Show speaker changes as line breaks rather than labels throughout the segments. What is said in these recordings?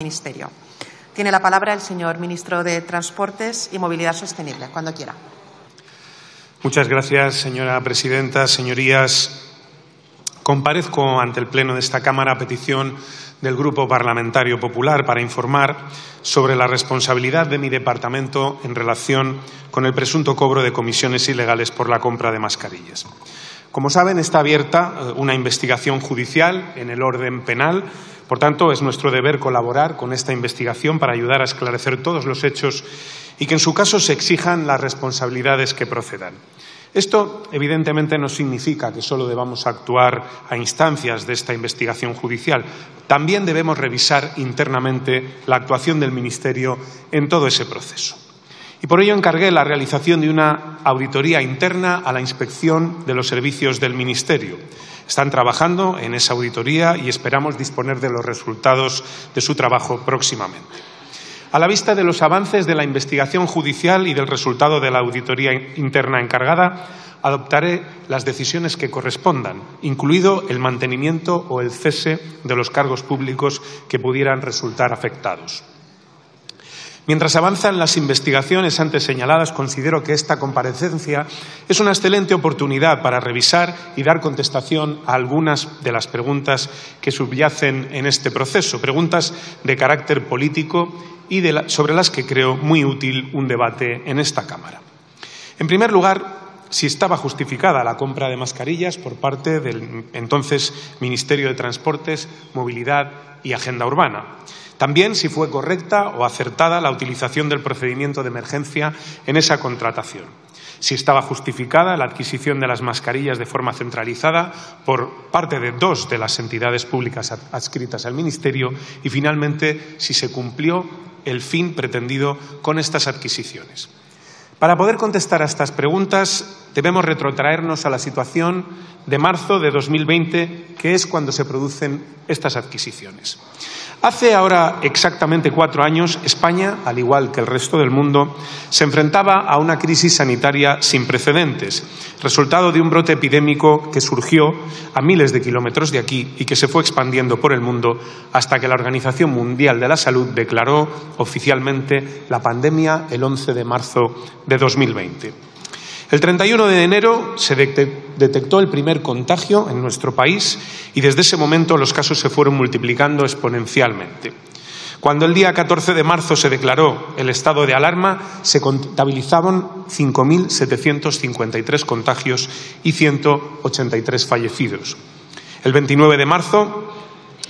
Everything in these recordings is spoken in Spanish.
Ministerio. Tiene la palabra el señor ministro de Transportes y Movilidad Sostenible, cuando quiera.
Muchas gracias, señora presidenta. Señorías, comparezco ante el Pleno de esta Cámara a petición del Grupo Parlamentario Popular para informar sobre la responsabilidad de mi departamento en relación con el presunto cobro de comisiones ilegales por la compra de mascarillas. Como saben, está abierta una investigación judicial en el orden penal. Por tanto, es nuestro deber colaborar con esta investigación para ayudar a esclarecer todos los hechos y que, en su caso, se exijan las responsabilidades que procedan. Esto, evidentemente, no significa que solo debamos actuar a instancias de esta investigación judicial. También debemos revisar internamente la actuación del Ministerio en todo ese proceso. Y por ello encargué la realización de una auditoría interna a la inspección de los servicios del Ministerio. Están trabajando en esa auditoría y esperamos disponer de los resultados de su trabajo próximamente. A la vista de los avances de la investigación judicial y del resultado de la auditoría interna encargada, adoptaré las decisiones que correspondan, incluido el mantenimiento o el cese de los cargos públicos que pudieran resultar afectados. Mientras avanzan las investigaciones antes señaladas, considero que esta comparecencia es una excelente oportunidad para revisar y dar contestación a algunas de las preguntas que subyacen en este proceso, preguntas de carácter político y sobre las que creo muy útil un debate en esta Cámara. En primer lugar, si estaba justificada la compra de mascarillas por parte del entonces Ministerio de Transportes, Movilidad y Agenda Urbana. También si fue correcta o acertada la utilización del procedimiento de emergencia en esa contratación. Si estaba justificada la adquisición de las mascarillas de forma centralizada por parte de dos de las entidades públicas adscritas al Ministerio y, finalmente, si se cumplió el fin pretendido con estas adquisiciones. Para poder contestar a estas preguntas, debemos retrotraernos a la situación de marzo de 2020, que es cuando se producen estas adquisiciones. Hace ahora exactamente 4 años, España, al igual que el resto del mundo, se enfrentaba a una crisis sanitaria sin precedentes, resultado de un brote epidémico que surgió a miles de kilómetros de aquí y que se fue expandiendo por el mundo hasta que la Organización Mundial de la Salud declaró oficialmente la pandemia el 11 de marzo de 2020. El 31 de enero se detectó el primer contagio en nuestro país y desde ese momento los casos se fueron multiplicando exponencialmente. Cuando el día 14 de marzo se declaró el estado de alarma, se contabilizaban 5.753 contagios y 183 fallecidos. El 29 de marzo,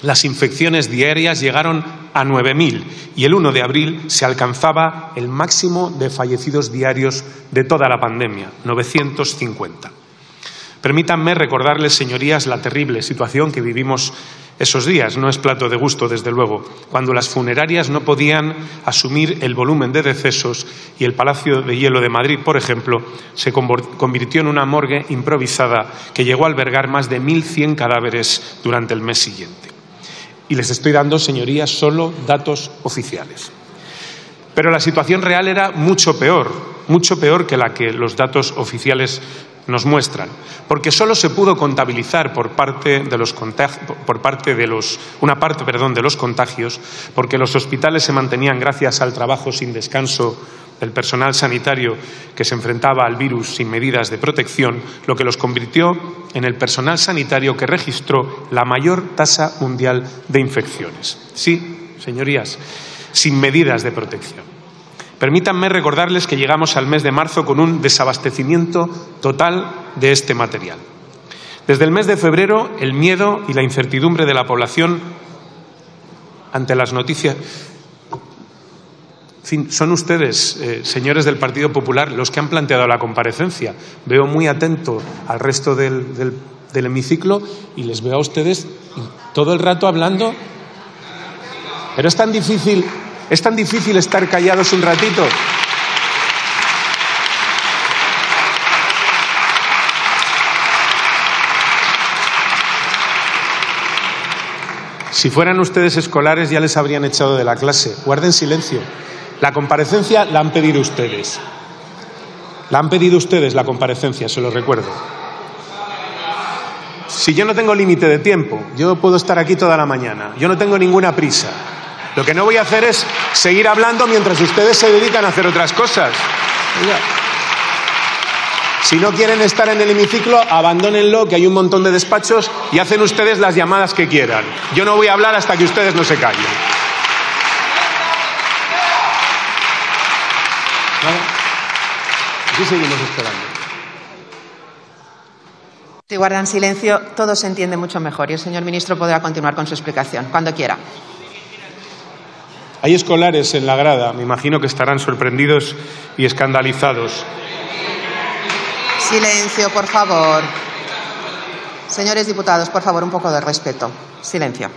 las infecciones diarias llegaron a 9.000 y el 1 de abril se alcanzaba el máximo de fallecidos diarios de toda la pandemia, 950. Permítanme recordarles, señorías, la terrible situación que vivimos esos días. No es plato de gusto, desde luego, cuando las funerarias no podían asumir el volumen de decesos y el Palacio de Hielo de Madrid, por ejemplo, se convirtió en una morgue improvisada que llegó a albergar más de 1.100 cadáveres durante el mes siguiente. Y les estoy dando, señorías, solo datos oficiales. Pero la situación real era mucho peor que la que los datos oficiales nos muestran, porque solo se pudo contabilizar una parte de los contagios, porque los hospitales se mantenían gracias al trabajo sin descanso del personal sanitario que se enfrentaba al virus sin medidas de protección, lo que los convirtió en el personal sanitario que registró la mayor tasa mundial de infecciones. Sí, señorías, sin medidas de protección. Permítanme recordarles que llegamos al mes de marzo con un desabastecimiento total de este material. Desde el mes de febrero, el miedo y la incertidumbre de la población ante las noticias. En fin, son ustedes, señores del Partido Popular, los que han planteado la comparecencia. Veo muy atento al resto del hemiciclo y les veo a ustedes todo el rato hablando. Pero es tan difícil estar callados un ratito. Si fueran ustedes escolares ya les habrían echado de la clase. Guarden silencio. La comparecencia la han pedido ustedes. La han pedido ustedes, la comparecencia, se lo recuerdo. Si yo no tengo límite de tiempo, yo puedo estar aquí toda la mañana. Yo no tengo ninguna prisa. Lo que no voy a hacer es seguir hablando mientras ustedes se dedican a hacer otras cosas. Oiga. Si no quieren estar en el hemiciclo, abandónenlo, que hay un montón de despachos y hacen ustedes las llamadas que quieran. Yo no voy a hablar hasta que ustedes no se callen. ¿Vale? Aquí seguimos esperando.
Si guardan silencio, todo se entiende mucho mejor y el señor ministro podrá continuar con su explicación, cuando quiera.
Hay escolares en la grada, me imagino que estarán sorprendidos y escandalizados.
Silencio, por favor. Señores diputados, por favor, un poco de respeto. Silencio.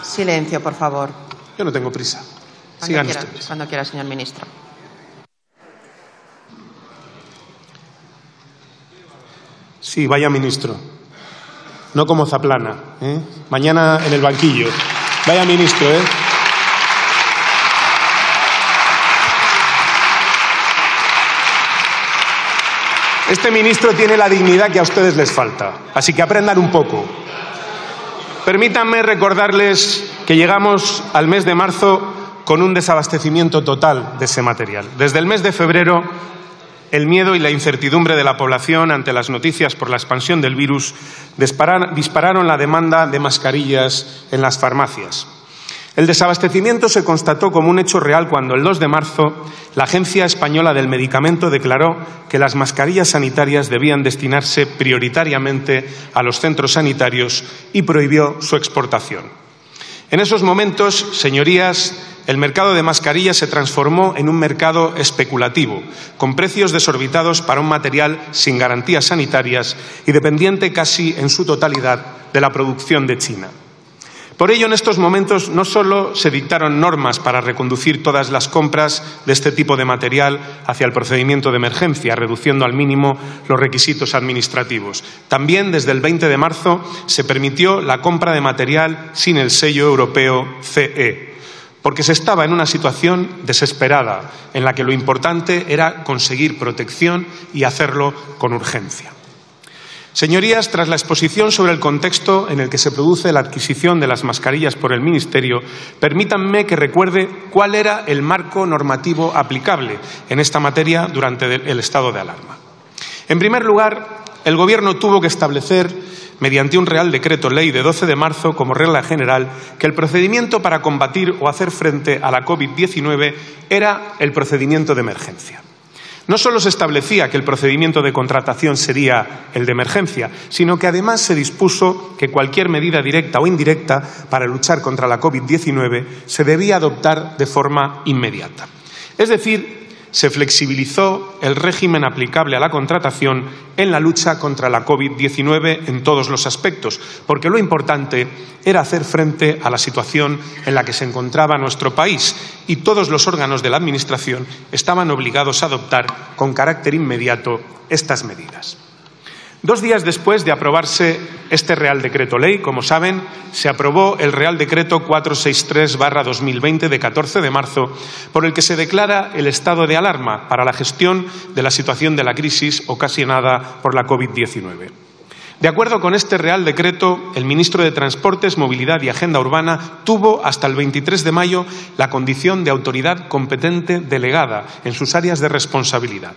Silencio, por favor.
Yo no tengo prisa. Sigan ustedes.
Cuando quiera, señor ministro.
Sí, vaya ministro. No como Zaplana, ¿eh? Mañana en el banquillo. Vaya ministro, ¿eh? Este ministro tiene la dignidad que a ustedes les falta, así que aprendan un poco. Permítanme recordarles que llegamos al mes de marzo con un desabastecimiento total de ese material. Desde el mes de febrero, el miedo y la incertidumbre de la población ante las noticias por la expansión del virus dispararon la demanda de mascarillas en las farmacias. El desabastecimiento se constató como un hecho real cuando el 2 de marzo la Agencia Española del Medicamento declaró que las mascarillas sanitarias debían destinarse prioritariamente a los centros sanitarios y prohibió su exportación. En esos momentos, señorías, el mercado de mascarillas se transformó en un mercado especulativo, con precios desorbitados para un material sin garantías sanitarias y dependiente casi en su totalidad de la producción de China. Por ello, en estos momentos no solo se dictaron normas para reconducir todas las compras de este tipo de material hacia el procedimiento de emergencia, reduciendo al mínimo los requisitos administrativos. También, desde el 20 de marzo, se permitió la compra de material sin el sello europeo CE, porque se estaba en una situación desesperada, en la que lo importante era conseguir protección y hacerlo con urgencia. Señorías, tras la exposición sobre el contexto en el que se produce la adquisición de las mascarillas por el Ministerio, permítanme que recuerde cuál era el marco normativo aplicable en esta materia durante el estado de alarma. En primer lugar, el Gobierno tuvo que establecer, mediante un Real Decreto Ley de 12 de marzo, como regla general, que el procedimiento para combatir o hacer frente a la COVID-19 era el procedimiento de emergencia. No solo se establecía que el procedimiento de contratación sería el de emergencia, sino que además se dispuso que cualquier medida directa o indirecta para luchar contra la COVID-19 se debía adoptar de forma inmediata. Es decir, se flexibilizó el régimen aplicable a la contratación en la lucha contra la COVID-19 en todos los aspectos, porque lo importante era hacer frente a la situación en la que se encontraba nuestro país y todos los órganos de la Administración estaban obligados a adoptar con carácter inmediato estas medidas. 2 días después de aprobarse este Real Decreto Ley, como saben, se aprobó el Real Decreto 463/2020 de 14 de marzo, por el que se declara el estado de alarma para la gestión de la situación de la crisis ocasionada por la COVID-19. De acuerdo con este Real Decreto, el ministro de Transportes, Movilidad y Agenda Urbana tuvo hasta el 23 de mayo la condición de autoridad competente delegada en sus áreas de responsabilidad.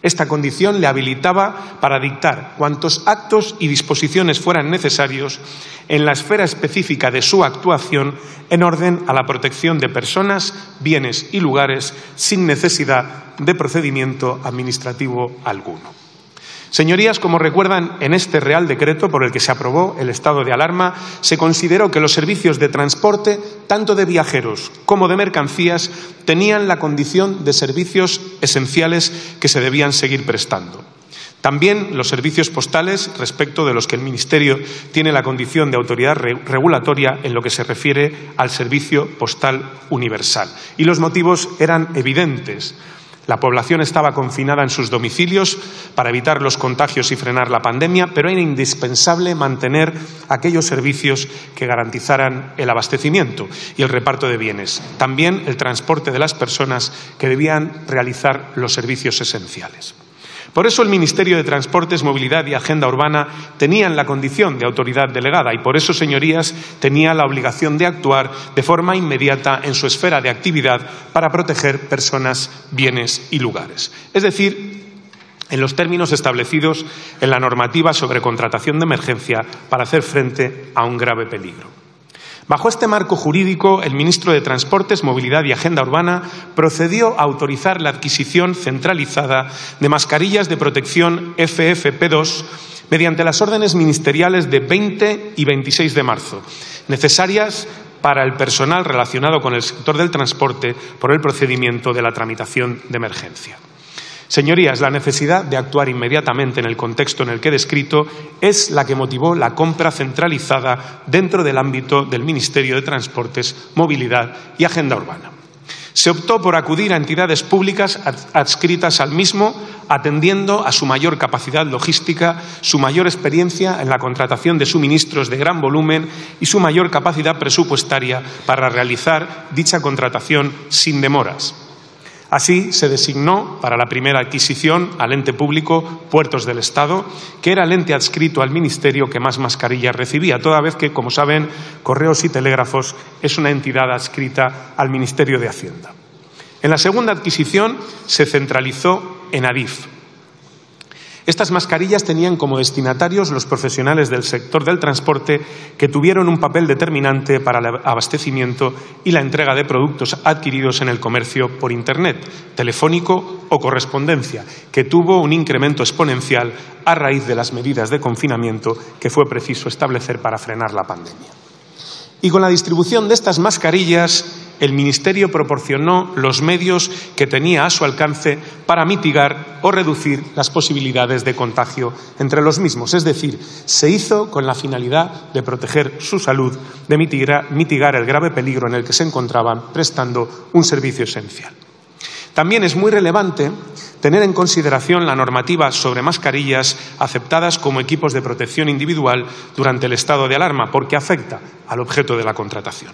Esta condición le habilitaba para dictar cuantos actos y disposiciones fueran necesarios en la esfera específica de su actuación en orden a la protección de personas, bienes y lugares sin necesidad de procedimiento administrativo alguno. Señorías, como recuerdan, en este Real Decreto por el que se aprobó el estado de alarma, se consideró que los servicios de transporte, tanto de viajeros como de mercancías, tenían la condición de servicios esenciales que se debían seguir prestando. También los servicios postales, respecto de los que el Ministerio tiene la condición de autoridad regulatoria en lo que se refiere al servicio postal universal. Y los motivos eran evidentes. La población estaba confinada en sus domicilios para evitar los contagios y frenar la pandemia, pero era indispensable mantener aquellos servicios que garantizaran el abastecimiento y el reparto de bienes. También el transporte de las personas que debían realizar los servicios esenciales. Por eso el Ministerio de Transportes, Movilidad y Agenda Urbana tenían la condición de autoridad delegada y por eso, señorías, tenía la obligación de actuar de forma inmediata en su esfera de actividad para proteger personas, bienes y lugares. Es decir, en los términos establecidos en la normativa sobre contratación de emergencia para hacer frente a un grave peligro. Bajo este marco jurídico, el ministro de Transportes, Movilidad y Agenda Urbana procedió a autorizar la adquisición centralizada de mascarillas de protección FFP2 mediante las órdenes ministeriales de 20 y 26 de marzo, necesarias para el personal relacionado con el sector del transporte por el procedimiento de la tramitación de emergencia. Señorías, la necesidad de actuar inmediatamente en el contexto en el que he descrito es la que motivó la compra centralizada dentro del ámbito del Ministerio de Transportes, Movilidad y Agenda Urbana. Se optó por acudir a entidades públicas adscritas al mismo, atendiendo a su mayor capacidad logística, su mayor experiencia en la contratación de suministros de gran volumen y su mayor capacidad presupuestaria para realizar dicha contratación sin demoras. Así, se designó para la primera adquisición al ente público Puertos del Estado, que era el ente adscrito al Ministerio que más mascarillas recibía, toda vez que, como saben, Correos y Telégrafos es una entidad adscrita al Ministerio de Hacienda. En la segunda adquisición se centralizó en Adif. Estas mascarillas tenían como destinatarios los profesionales del sector del transporte que tuvieron un papel determinante para el abastecimiento y la entrega de productos adquiridos en el comercio por Internet, telefónico o correspondencia, que tuvo un incremento exponencial a raíz de las medidas de confinamiento que fue preciso establecer para frenar la pandemia. Y con la distribución de estas mascarillas, el Ministerio proporcionó los medios que tenía a su alcance para mitigar o reducir las posibilidades de contagio entre los mismos. Es decir, se hizo con la finalidad de proteger su salud, de mitigar el grave peligro en el que se encontraban prestando un servicio esencial. También es muy relevante tener en consideración la normativa sobre mascarillas aceptadas como equipos de protección individual durante el estado de alarma, porque afecta al objeto de la contratación.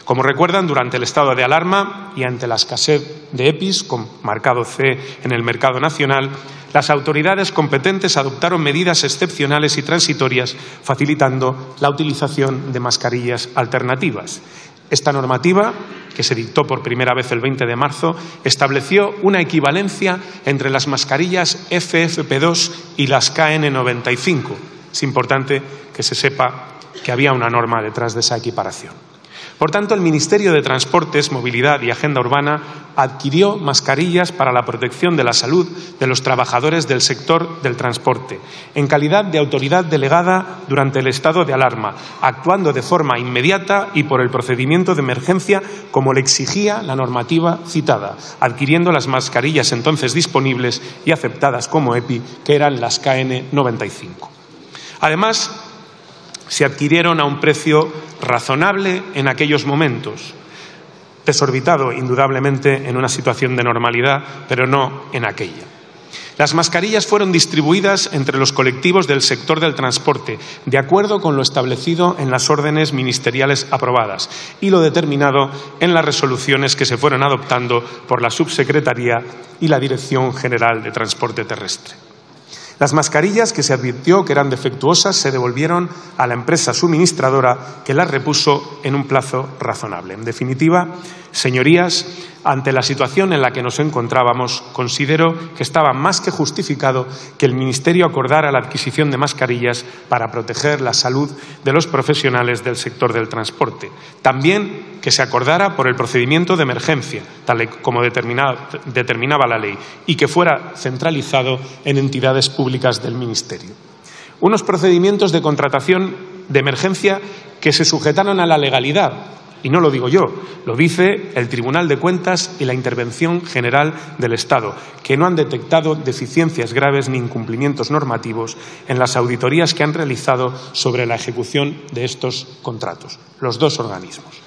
Como recuerdan, durante el estado de alarma y ante la escasez de EPIs con marcado C en el mercado nacional, las autoridades competentes adoptaron medidas excepcionales y transitorias, facilitando la utilización de mascarillas alternativas. Esta normativa, que se dictó por primera vez el 20 de marzo, estableció una equivalencia entre las mascarillas FFP2 y las KN95. Es importante que se sepa que había una norma detrás de esa equiparación. Por tanto, el Ministerio de Transportes, Movilidad y Agenda Urbana adquirió mascarillas para la protección de la salud de los trabajadores del sector del transporte, en calidad de autoridad delegada durante el estado de alarma, actuando de forma inmediata y por el procedimiento de emergencia como le exigía la normativa citada, adquiriendo las mascarillas entonces disponibles y aceptadas como EPI, que eran las KN95. Además, se adquirieron a un precio razonable en aquellos momentos, desorbitado indudablemente en una situación de normalidad, pero no en aquella. Las mascarillas fueron distribuidas entre los colectivos del sector del transporte, de acuerdo con lo establecido en las órdenes ministeriales aprobadas y lo determinado en las resoluciones que se fueron adoptando por la Subsecretaría y la Dirección General de Transporte Terrestre. Las mascarillas que se advirtió que eran defectuosas se devolvieron a la empresa suministradora, que las repuso en un plazo razonable. En definitiva, señorías, ante la situación en la que nos encontrábamos, considero que estaba más que justificado que el Ministerio acordara la adquisición de mascarillas para proteger la salud de los profesionales del sector del transporte. También que se acordara por el procedimiento de emergencia, tal como determinaba la ley, y que fuera centralizado en entidades públicas del Ministerio. Unos procedimientos de contratación de emergencia que se sujetaron a la legalidad. Y no lo digo yo, lo dice el Tribunal de Cuentas y la Intervención General del Estado, que no han detectado deficiencias graves ni incumplimientos normativos en las auditorías que han realizado sobre la ejecución de estos contratos, los dos organismos.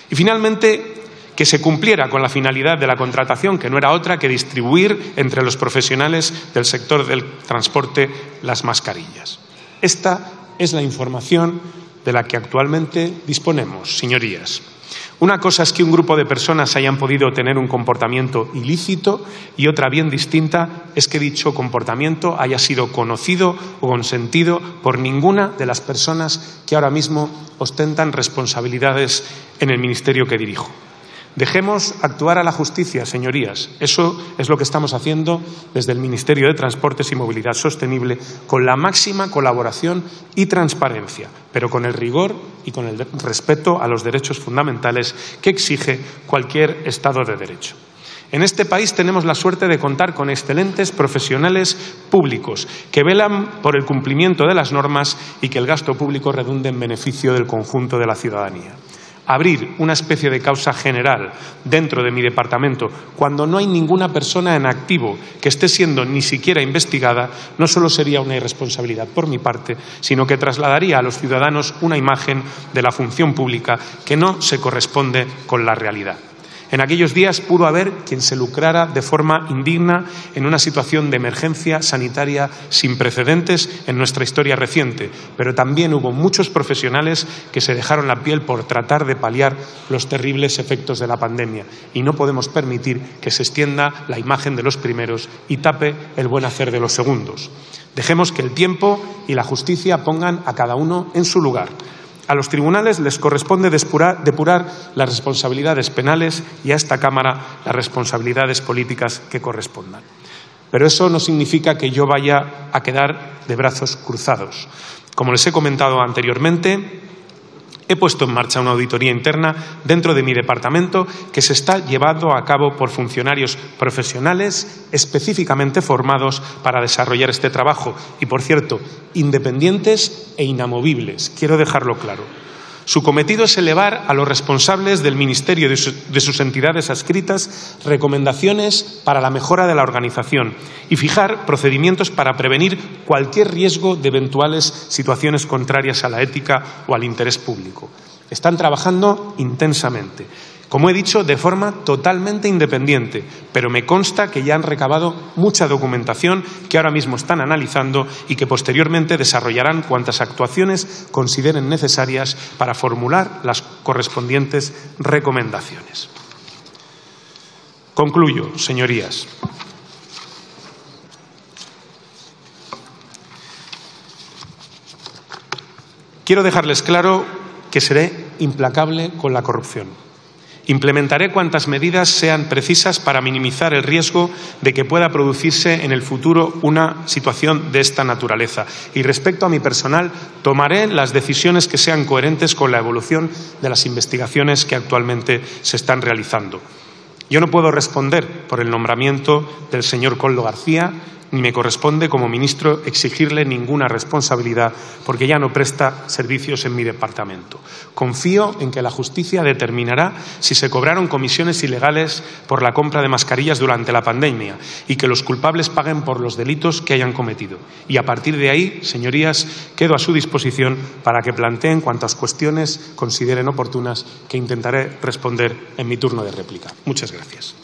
Y finalmente, que se cumpliera con la finalidad de la contratación, que no era otra que distribuir entre los profesionales del sector del transporte las mascarillas. Esta es la información de la que actualmente disponemos, señorías. Una cosa es que un grupo de personas hayan podido tener un comportamiento ilícito y otra bien distinta es que dicho comportamiento haya sido conocido o consentido por ninguna de las personas que ahora mismo ostentan responsabilidades en el ministerio que dirijo. Dejemos actuar a la justicia, señorías. Eso es lo que estamos haciendo desde el Ministerio de Transportes y Movilidad Sostenible, con la máxima colaboración y transparencia, pero con el rigor y con el respeto a los derechos fundamentales que exige cualquier Estado de Derecho. En este país tenemos la suerte de contar con excelentes profesionales públicos que velan por el cumplimiento de las normas y que el gasto público redunde en beneficio del conjunto de la ciudadanía. Abrir una especie de causa general dentro de mi departamento cuando no hay ninguna persona en activo que esté siendo ni siquiera investigada no solo sería una irresponsabilidad por mi parte, sino que trasladaría a los ciudadanos una imagen de la función pública que no se corresponde con la realidad. En aquellos días pudo haber quien se lucrara de forma indigna en una situación de emergencia sanitaria sin precedentes en nuestra historia reciente, pero también hubo muchos profesionales que se dejaron la piel por tratar de paliar los terribles efectos de la pandemia y no podemos permitir que se extienda la imagen de los primeros y tape el buen hacer de los segundos. Dejemos que el tiempo y la justicia pongan a cada uno en su lugar. A los tribunales les corresponde depurar las responsabilidades penales y a esta Cámara las responsabilidades políticas que correspondan. Pero eso no significa que yo vaya a quedar de brazos cruzados. Como les he comentado anteriormente, he puesto en marcha una auditoría interna dentro de mi departamento que se está llevando a cabo por funcionarios profesionales específicamente formados para desarrollar este trabajo y, por cierto, independientes e inamovibles. Quiero dejarlo claro. Su cometido es elevar a los responsables del Ministerio de sus entidades adscritas recomendaciones para la mejora de la organización y fijar procedimientos para prevenir cualquier riesgo de eventuales situaciones contrarias a la ética o al interés público. Están trabajando intensamente. Como he dicho, de forma totalmente independiente, pero me consta que ya han recabado mucha documentación que ahora mismo están analizando y que posteriormente desarrollarán cuantas actuaciones consideren necesarias para formular las correspondientes recomendaciones. Concluyo, señorías. Quiero dejarles claro que seré implacable con la corrupción. Implementaré cuantas medidas sean precisas para minimizar el riesgo de que pueda producirse en el futuro una situación de esta naturaleza. Y respecto a mi personal, tomaré las decisiones que sean coherentes con la evolución de las investigaciones que actualmente se están realizando. Yo no puedo responder por el nombramiento del señor Koldo García, ni me corresponde como ministro exigirle ninguna responsabilidad porque ya no presta servicios en mi departamento. Confío en que la justicia determinará si se cobraron comisiones ilegales por la compra de mascarillas durante la pandemia y que los culpables paguen por los delitos que hayan cometido. Y a partir de ahí, señorías, quedo a su disposición para que planteen cuantas cuestiones consideren oportunas que intentaré responder en mi turno de réplica. Muchas gracias.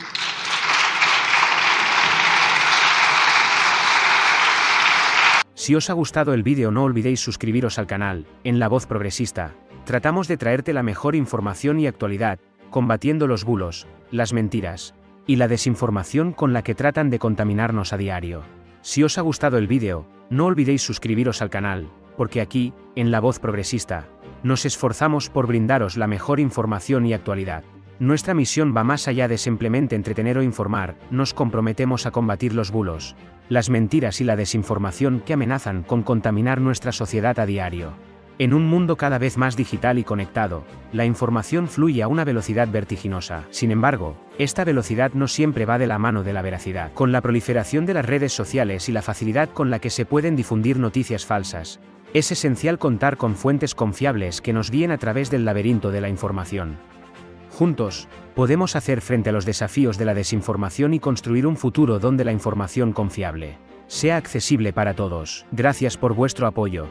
Si os ha gustado el vídeo no olvidéis suscribiros al canal. En La Voz Progresista, tratamos de traerte la mejor información y actualidad, combatiendo los bulos, las mentiras y la desinformación con la que tratan de contaminarnos a diario. Si os ha gustado el vídeo, no olvidéis suscribiros al canal, porque aquí, en La Voz Progresista, nos esforzamos por brindaros la mejor información y actualidad. Nuestra misión va más allá de simplemente entretener o informar, nos comprometemos a combatir los bulos, las mentiras y la desinformación que amenazan con contaminar nuestra sociedad a diario. En un mundo cada vez más digital y conectado, la información fluye a una velocidad vertiginosa. Sin embargo, esta velocidad no siempre va de la mano de la veracidad. Con la proliferación de las redes sociales y la facilidad con la que se pueden difundir noticias falsas, es esencial contar con fuentes confiables que nos guíen a través del laberinto de la información. Juntos, podemos hacer frente a los desafíos de la desinformación y construir un futuro donde la información confiable sea accesible para todos. Gracias por vuestro apoyo.